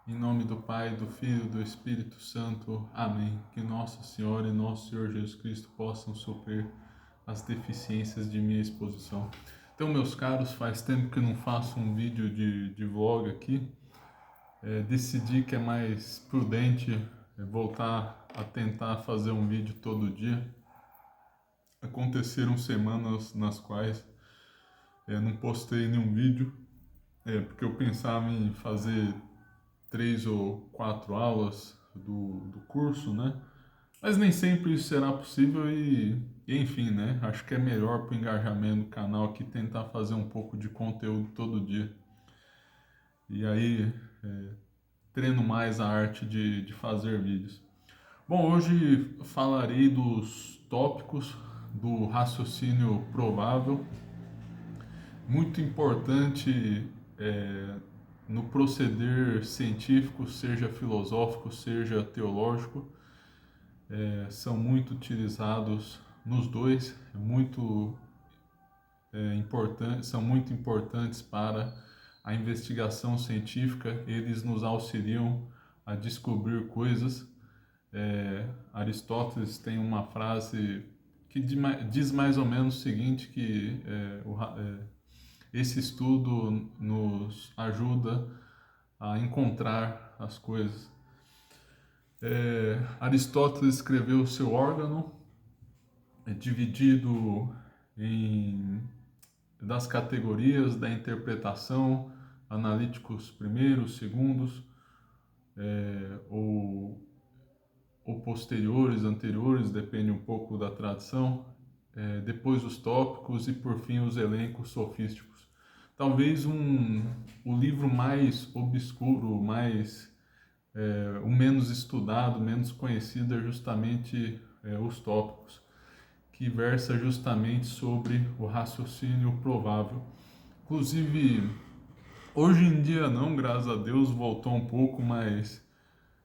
Em nome do Pai, do Filho e do Espírito Santo. Amém. Que Nossa Senhora e Nosso Senhor Jesus Cristo possam suprir as deficiências de minha exposição. Então, meus caros, faz tempo que não faço um vídeo de vlog aqui. Decidi que é mais prudente voltar a tentar fazer um vídeo todo dia. Aconteceram semanas nas quais não postei nenhum vídeo, porque eu pensava em fazer 3 ou 4 aulas do curso, né? Mas nem sempre isso será possível enfim, né? Acho que é melhor para o engajamento do canal aqui tentar fazer um pouco de conteúdo todo dia. E aí, treino mais a arte de fazer vídeos. Bom, hoje falarei dos tópicos do raciocínio provável, muito importante no proceder científico, seja filosófico, seja teológico. São muito utilizados nos dois, são muito importantes para a investigação científica. Eles nos auxiliam a descobrir coisas. Aristóteles tem uma frase que diz mais ou menos o seguinte, que esse estudo nos ajuda a encontrar as coisas. Aristóteles escreveu o seu órgão, dividido das categorias da interpretação, analíticos primeiros, segundos, ou posteriores, anteriores, depende um pouco da tradição, depois os tópicos e por fim os elencos sofísticos. Talvez o livro mais obscuro, o menos estudado, menos conhecido é justamente os tópicos, que versa justamente sobre o raciocínio provável. Inclusive, hoje em dia não, graças a Deus, voltou um pouco, mas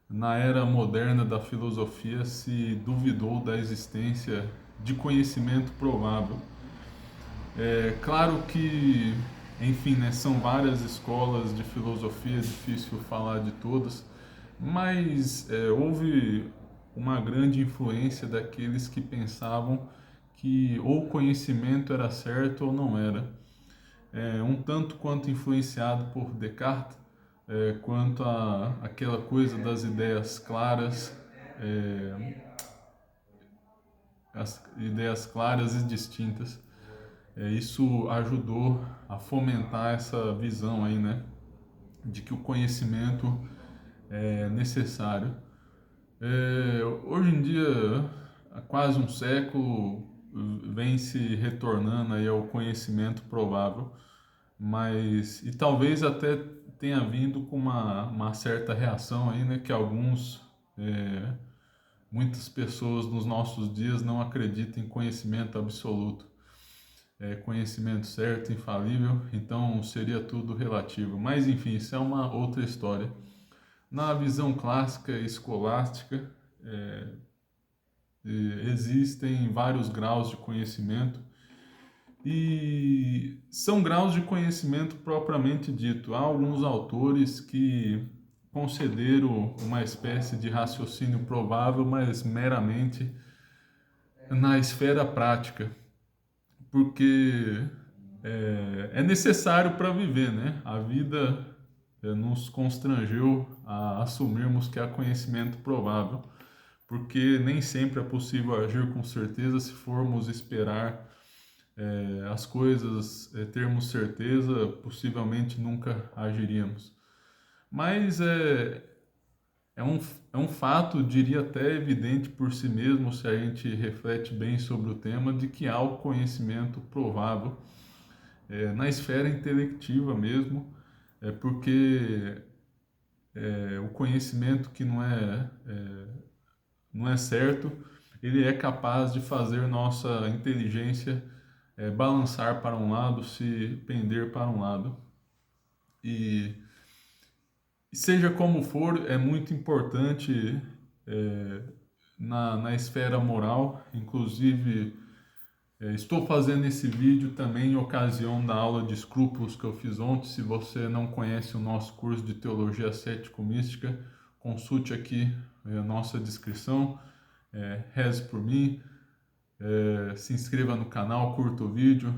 na era moderna da filosofia se duvidou da existência de conhecimento provável. Claro que, enfim, né, são várias escolas de filosofia, é difícil falar de todas, mas houve uma grande influência daqueles que pensavam que ou o conhecimento era certo ou não era. Um tanto quanto influenciado por Descartes, quanto aquela coisa das ideias claras, as ideias claras e distintas. Isso ajudou a fomentar essa visão aí, né, de que o conhecimento é necessário. Hoje em dia, há quase um século, vem se retornando aí ao conhecimento provável, e talvez até tenha vindo com uma certa reação aí, né, que muitas pessoas nos nossos dias não acreditam em conhecimento absoluto, conhecimento certo, infalível, então seria tudo relativo. Mas enfim, isso é uma outra história. Na visão clássica e escolástica, existem vários graus de conhecimento e são graus de conhecimento propriamente dito. Há alguns autores que consideram uma espécie de raciocínio provável, mas meramente na esfera prática, porque é necessário para viver, né? A vida nos constrangeu a assumirmos que há conhecimento provável, porque nem sempre é possível agir com certeza. Se formos esperar as coisas, termos certeza, possivelmente nunca agiríamos. Mas é um, é um fato, diria até evidente por si mesmo, se a gente reflete bem sobre o tema, de que há o conhecimento provável na esfera intelectiva mesmo, porque o conhecimento que não é certo, ele é capaz de fazer nossa inteligência balançar para um lado, se pender para um lado. E seja como for, é muito importante na esfera moral, inclusive Estou fazendo esse vídeo também em ocasião da aula de escrúpulos que eu fiz ontem. Se você não conhece o nosso curso de Teologia Cético-Mística, consulte aqui a nossa descrição, reze por mim, se inscreva no canal, curta o vídeo,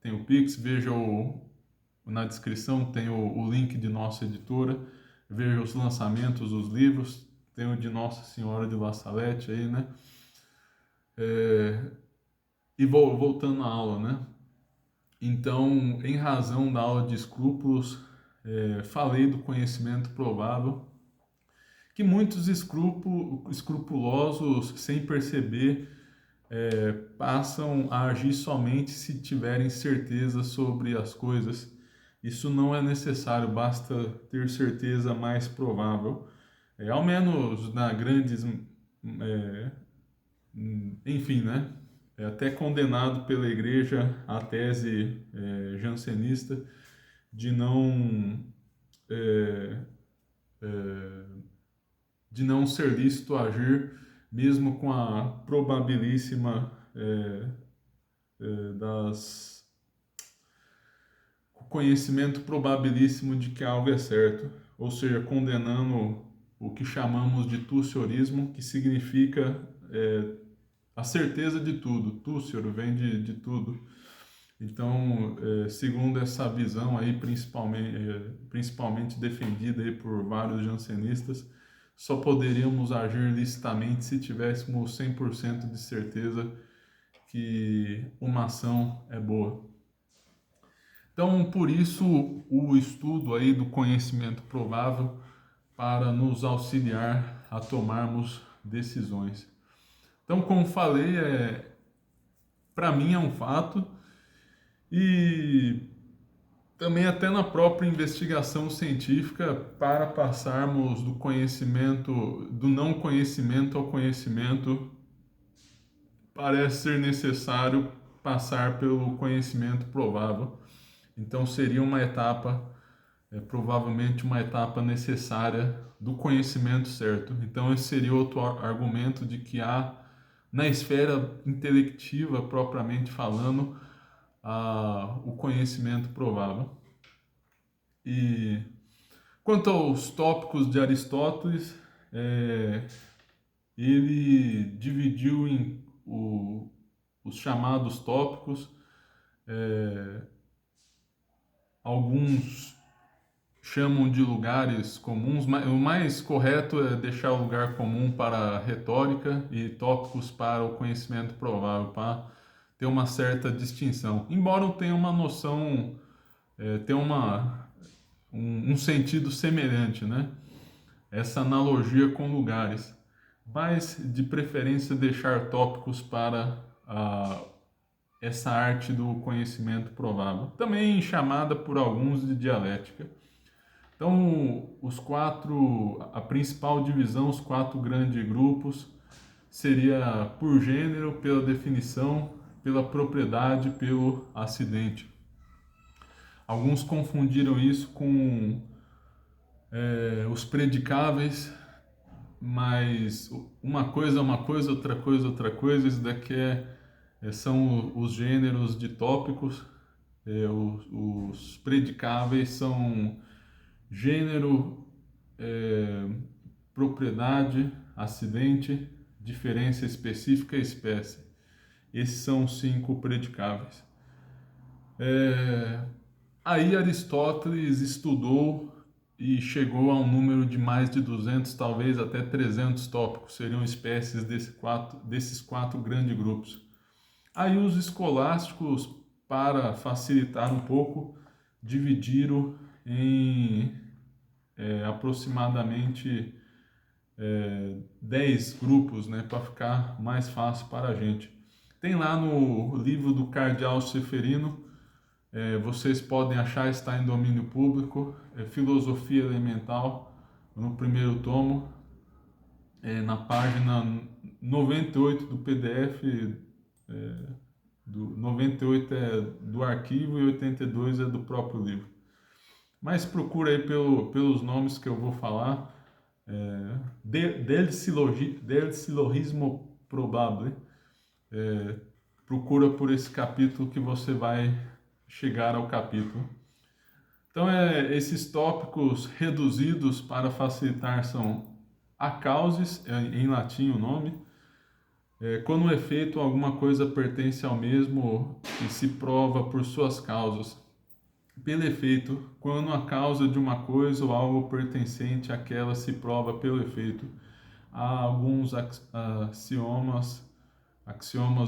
tem o Pix, veja na descrição, tem o link de nossa editora, veja os lançamentos, os livros, tem o de Nossa Senhora de La Salette aí, né? E voltando à aula, né? Então, em razão da aula de escrúpulos, falei do conhecimento provável, que muitos escrupulosos, sem perceber, passam a agir somente se tiverem certeza sobre as coisas. Isso não é necessário, basta ter certeza mais provável. Ao menos na grandes... enfim, né? É até condenado pela igreja a tese jansenista de não é, de não ser lícito agir mesmo com a probabilíssima das o conhecimento probabilíssimo de que algo é certo, ou seja, condenando o que chamamos de tussiorismo, que significa a certeza de tudo. Tussior vem de tudo. Então, segundo essa visão aí, principalmente defendida aí por vários jansenistas, só poderíamos agir licitamente se tivéssemos 100% de certeza que uma ação é boa. Então, por isso, o estudo aí do conhecimento provável para nos auxiliar a tomarmos decisões. Então, como falei, para mim é um fato e também até na própria investigação científica, para passarmos do conhecimento, do não conhecimento ao conhecimento, parece ser necessário passar pelo conhecimento provável. Então seria uma etapa, provavelmente uma etapa necessária do conhecimento certo. Então esse seria outro argumento de que há, na esfera intelectiva propriamente falando, o conhecimento provável. E quanto aos tópicos de Aristóteles, ele dividiu em os chamados tópicos, alguns chamam de lugares comuns, mas o mais correto é deixar o lugar comum para a retórica e tópicos para o conhecimento provável, para ter uma certa distinção. Embora tenha uma noção, tenha um sentido semelhante, né? Essa analogia com lugares, mas de preferência deixar tópicos para essa arte do conhecimento provável, também chamada por alguns de dialética. Então, a principal divisão, os 4 grandes grupos, seria por gênero, pela definição, pela propriedade, pelo acidente. Alguns confundiram isso com os predicáveis, mas uma coisa é uma coisa, outra coisa. Isso daqui são os gêneros de tópicos. Os predicáveis são gênero, propriedade, acidente, diferença específica e espécie. Esses são os 5 predicáveis. Aí Aristóteles estudou e chegou a um número de mais de 200, talvez até 300 tópicos, seriam espécies desses 4 grandes grupos. Aí os escolásticos, para facilitar um pouco, dividiram em aproximadamente 10 grupos, né, para ficar mais fácil para a gente. Tem lá no livro do Cardeal Ceferino, vocês podem achar, está em domínio público, Filosofia Elemental, no primeiro tomo, na página 98 do PDF, 98 é do arquivo e 82 é do próprio livro. Mas procura aí pelos nomes que eu vou falar, del Syllogismo Probable, procura por esse capítulo que você vai chegar ao capítulo. Então, esses tópicos reduzidos para facilitar são a causes, em latim o nome, quando o efeito ou alguma coisa pertence ao mesmo e se prova por suas causas. Pelo efeito, quando a causa de uma coisa ou algo pertencente àquela se prova pelo efeito. Há alguns axiomas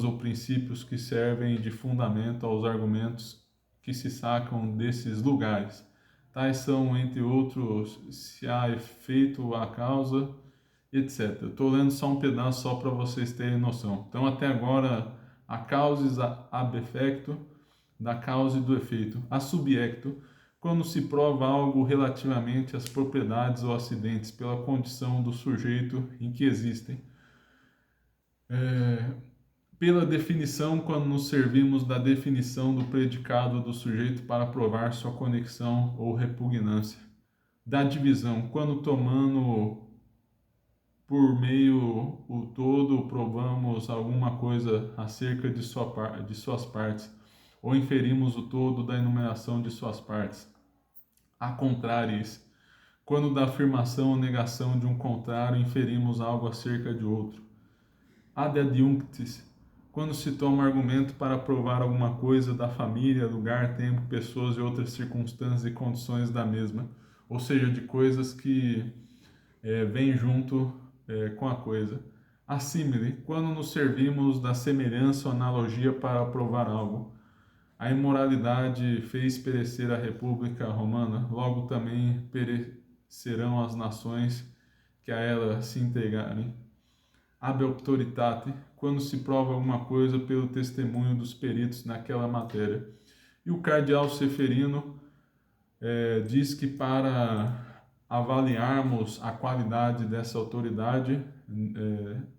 ou princípios que servem de fundamento aos argumentos que se sacam desses lugares. Tais são, entre outros, se há efeito, há causa, etc. Estou lendo só um pedaço só para vocês terem noção. Então, até agora, a causa ab effecto, da causa e do efeito. A subjecto, quando se prova algo relativamente às propriedades ou acidentes pela condição do sujeito em que existem. Pela definição, quando nos servimos da definição do predicado do sujeito para provar sua conexão ou repugnância. Da divisão, quando tomando por meio o todo provamos alguma coisa acerca de suas partes, ou inferimos o todo da enumeração de suas partes. A contrários, quando da afirmação ou negação de um contrário inferimos algo acerca de outro. Ad adjunctis, quando se toma argumento para provar alguma coisa da família, lugar, tempo, pessoas e outras circunstâncias e condições da mesma, ou seja, de coisas que vêm junto com a coisa. A símile, quando nos servimos da semelhança ou analogia para provar algo. A imoralidade fez perecer a República Romana, logo também perecerão as nações que a ela se integrarem. Ab auctoritate, quando se prova alguma coisa pelo testemunho dos peritos naquela matéria. E o cardeal Ceferino diz que para avaliarmos a qualidade dessa autoridade,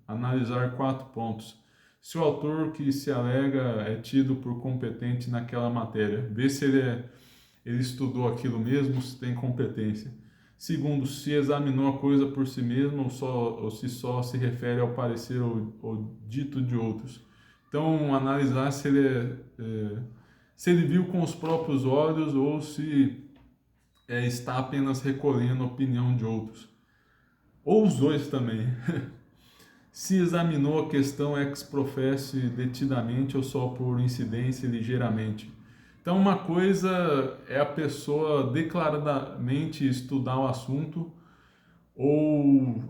analisar 4 pontos. Se o autor que se alega é tido por competente naquela matéria, ver se ele estudou aquilo mesmo, se tem competência. Segundo, se examinou a coisa por si mesmo ou se só se refere ao parecer ou dito de outros. Então, analisar se ele viu com os próprios olhos ou se está apenas recolhendo a opinião de outros. Ou os dois também. Se examinou a questão ex professo detidamente ou só por incidência ligeiramente. Então, uma coisa é a pessoa declaradamente estudar o assunto ou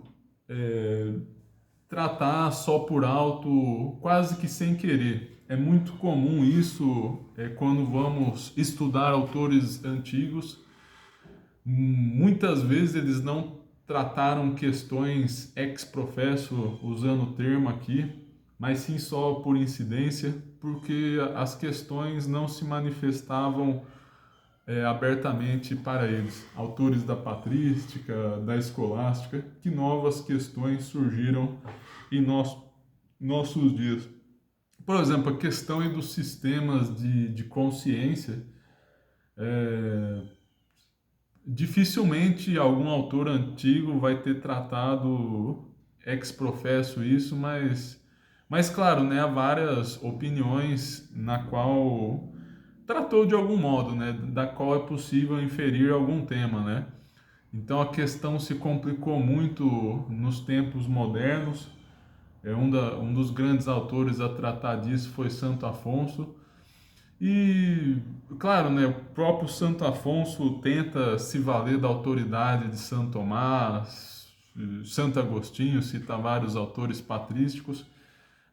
tratar só por alto, quase que sem querer. É muito comum isso quando vamos estudar autores antigos. Muitas vezes eles não trataram questões ex professo, usando o termo aqui, mas sim só por incidência, porque as questões não se manifestavam abertamente para eles. Autores da patrística, da escolástica, que novas questões surgiram em nossos dias. Por exemplo, a questão dos sistemas de consciência. Dificilmente algum autor antigo vai ter tratado ex professo isso, mas claro, né, há várias opiniões na qual tratou de algum modo, né, da qual é possível inferir algum tema, né? Então a questão se complicou muito nos tempos modernos. Um dos grandes autores a tratar disso foi Santo Afonso. E, claro, né, o próprio Santo Afonso tenta se valer da autoridade de Santo Tomás, Santo Agostinho, cita vários autores patrísticos,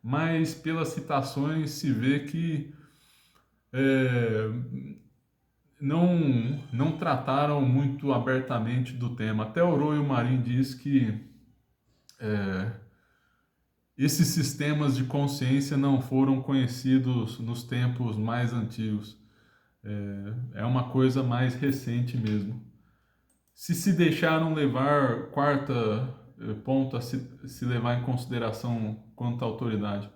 mas pelas citações se vê que não trataram muito abertamente do tema. Até Oroio Marim diz que esses sistemas de consciência não foram conhecidos nos tempos mais antigos. É uma coisa mais recente mesmo. Se deixaram levar, quarta ponto a se levar em consideração quanto à autoridade,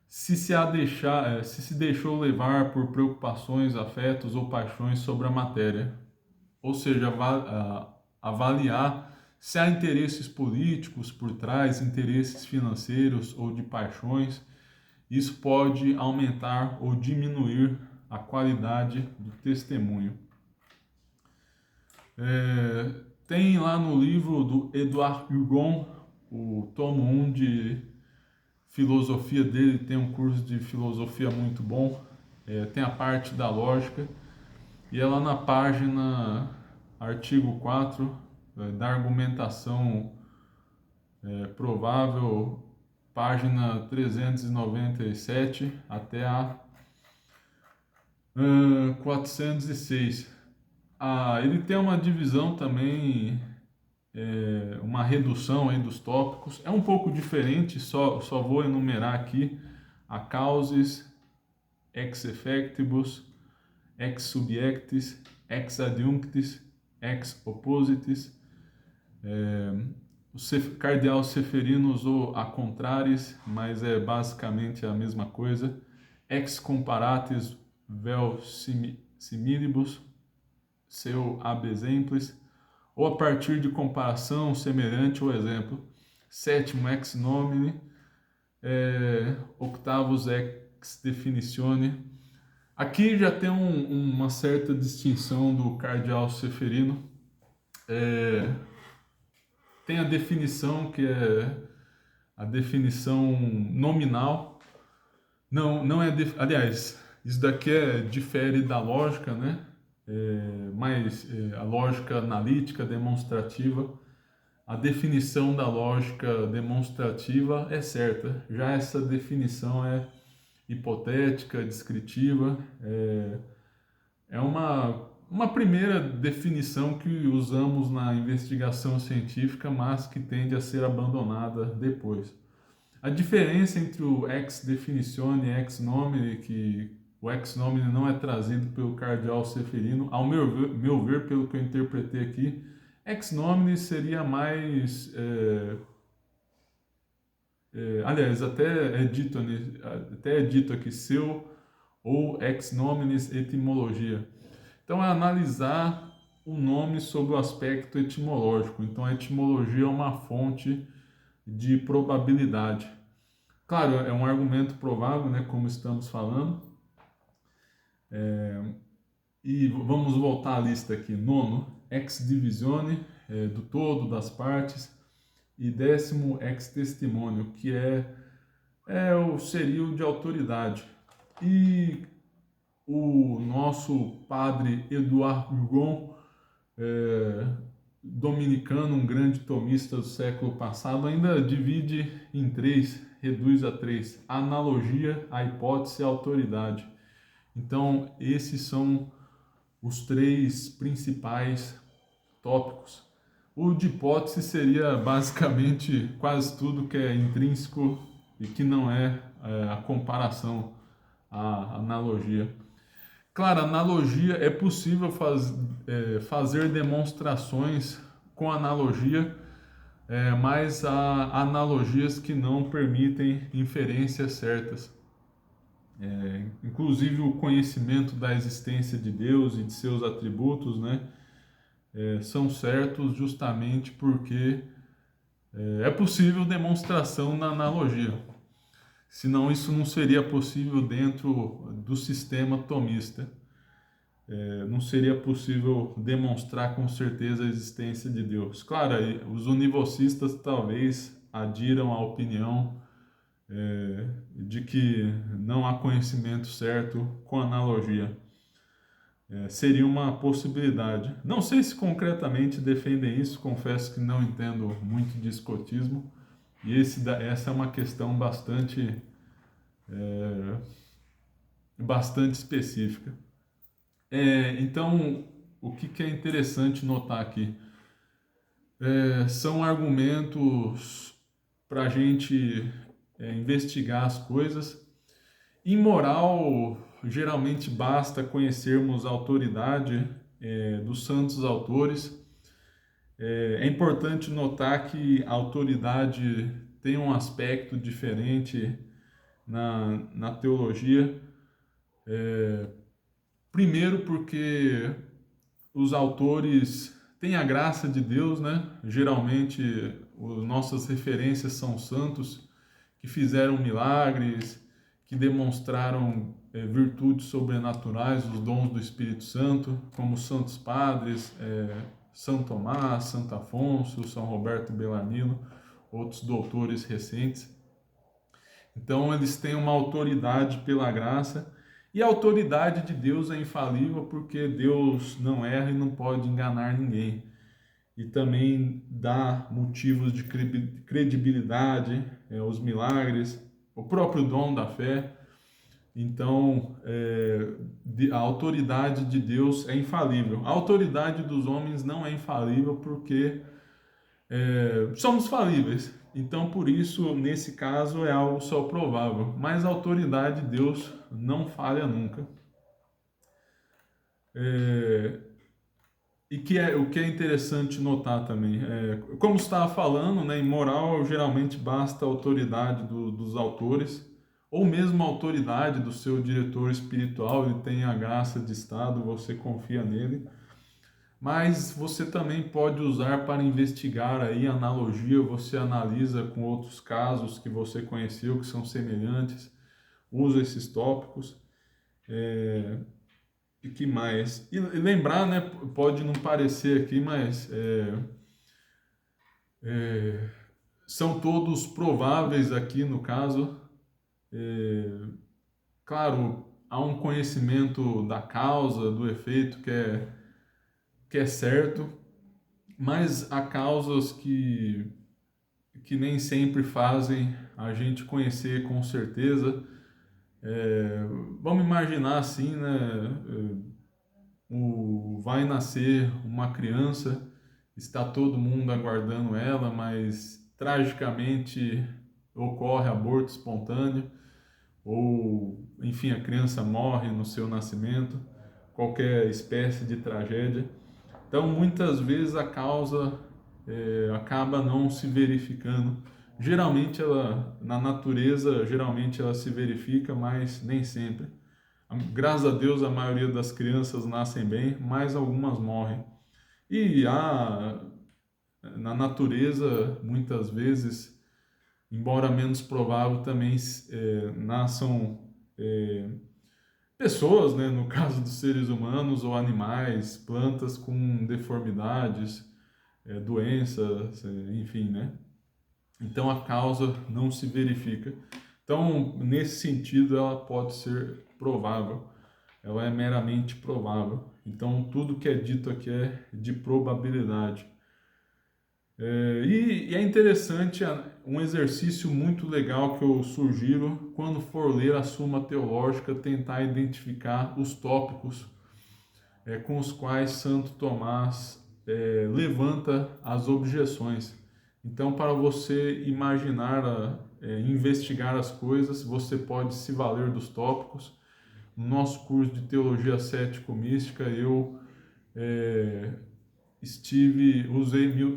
se se deixou levar por preocupações, afetos ou paixões sobre a matéria, ou seja, avaliar se há interesses políticos por trás, interesses financeiros ou de paixões, Isso pode aumentar ou diminuir a qualidade do testemunho. Tem lá no livro do Edouard Hugon, o tomo 1 de filosofia dele, tem um curso de filosofia muito bom, tem a parte da lógica, e é lá na página, artigo 4, da argumentação provável, página 397 até a 406. Ele tem uma divisão também, uma redução aí dos tópicos. É um pouco diferente, só vou enumerar aqui: a causes, ex effectibus, ex subjectis, ex adjunctis, ex oppositis, o cardeal Seferino usou a contraris, mas é basicamente a mesma coisa. Ex comparatis vel similibus, seu ab exemplis, ou a partir de comparação, semelhante ou exemplo. Sétimo, ex nomine. Octavus, ex definitione. Aqui já tem uma certa distinção do cardeal Seferino. Tem a definição, que é a definição nominal. Não é... Aliás, isso daqui difere da lógica, né? Mas a lógica analítica, demonstrativa, a definição da lógica demonstrativa é certa. Já essa definição é hipotética, descritiva, é uma primeira definição que usamos na investigação científica, mas que tende a ser abandonada depois. A diferença entre o ex definitione e ex nomine, que o ex nomine não é trazido pelo cardeal Seferino, ao meu ver, pelo que eu interpretei aqui, ex nomine seria mais... aliás, até é dito aqui, seu ou ex nominis etimologia. Então, é analisar o nome sob o aspecto etimológico. Então, a etimologia é uma fonte de probabilidade. Claro, é um argumento provável, né, como estamos falando. E vamos voltar à lista aqui. Nono, ex divisione, do todo, das partes. E décimo, ex testimonio, que seria o de autoridade. E o nosso padre Edouard Hugon, dominicano, um grande tomista do século passado, ainda divide em três, reduz a três: a analogia, a hipótese e a autoridade. Então, esses são os três principais tópicos. O de hipótese seria basicamente quase tudo que é intrínseco e que não é a comparação, a analogia. Claro, analogia é possível fazer demonstrações com analogia, mas há analogias que não permitem inferências certas. Inclusive o conhecimento da existência de Deus e de seus atributos, né, são certos justamente porque é possível demonstração na analogia. Senão isso não seria possível dentro do sistema tomista. Não seria possível demonstrar com certeza a existência de Deus. Claro, os univocistas talvez adiram à opinião de que não há conhecimento certo com analogia. Seria uma possibilidade. Não sei se concretamente defendem isso, confesso que não entendo muito de escotismo, e essa é uma questão bastante específica. Então, o que é interessante notar aqui? São argumentos para a gente investigar as coisas. Em moral, geralmente basta conhecermos a autoridade dos santos autores. É importante notar que a autoridade tem um aspecto diferente na teologia. Primeiro porque os autores têm a graça de Deus, né? Geralmente nossas referências são santos que fizeram milagres, que demonstraram virtudes sobrenaturais, os dons do Espírito Santo, como os santos padres, São Tomás, Santo Afonso, São Roberto Bellarmino, outros doutores recentes. Então eles têm uma autoridade pela graça, e a autoridade de Deus é infalível, porque Deus não erra e não pode enganar ninguém. E também dá motivos de credibilidade, os milagres, o próprio dom da fé. Então, a autoridade de Deus é infalível. A autoridade dos homens não é infalível, porque somos falíveis. Então, por isso, nesse caso, é algo só provável. Mas a autoridade de Deus não falha nunca. O que é interessante notar também, como estava falando, né, em moral, geralmente basta a autoridade dos autores, ou mesmo a autoridade do seu diretor espiritual. Ele tem a graça de estado, você confia nele. Mas você também pode usar para investigar aí analogia, você analisa com outros casos que você conheceu, que são semelhantes, usa esses tópicos. E que mais? E lembrar, né, pode não parecer aqui, mas são todos prováveis aqui no caso. Claro, há um conhecimento da causa, do efeito que é certo, mas há causas que nem sempre fazem a gente conhecer com certeza. Vamos imaginar assim, né? Vai nascer uma criança, está todo mundo aguardando ela, mas tragicamente ocorre aborto espontâneo, ou enfim, a criança morre no seu nascimento, qualquer espécie de tragédia. Então, muitas vezes a causa acaba não se verificando. Geralmente na natureza, geralmente ela se verifica, mas nem sempre. Graças a Deus, a maioria das crianças nascem bem, mas algumas morrem. E na natureza, muitas vezes, embora menos provável, também nasçam pessoas, né, no caso dos seres humanos ou animais, plantas com deformidades, doenças, enfim, né? Então a causa não se verifica. Então, nesse sentido, ela pode ser provável, ela é meramente provável. Então, tudo que é dito aqui é de probabilidade. E é interessante, um exercício muito legal que eu sugiro, quando for ler a Suma Teológica, tentar identificar os tópicos com os quais Santo Tomás levanta as objeções. Então, para você imaginar, investigar as coisas, você pode se valer dos tópicos. No nosso curso de Teologia Cético-Mística, eu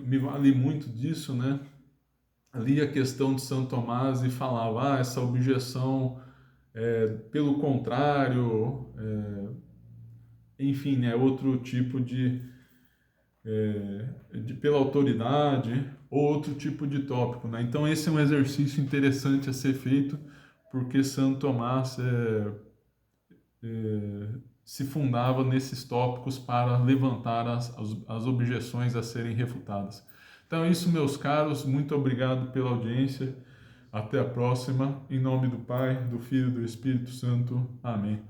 me vali muito disso, né? Li a questão de Santo Tomás e falava, essa objeção, pelo contrário, enfim, né, outro tipo pela autoridade, ou outro tipo de tópico, né? Então esse é um exercício interessante a ser feito, porque Santo Tomás se fundava nesses tópicos para levantar as objeções a serem refutadas. Então é isso, meus caros, muito obrigado pela audiência, até a próxima, em nome do Pai, do Filho e do Espírito Santo, amém.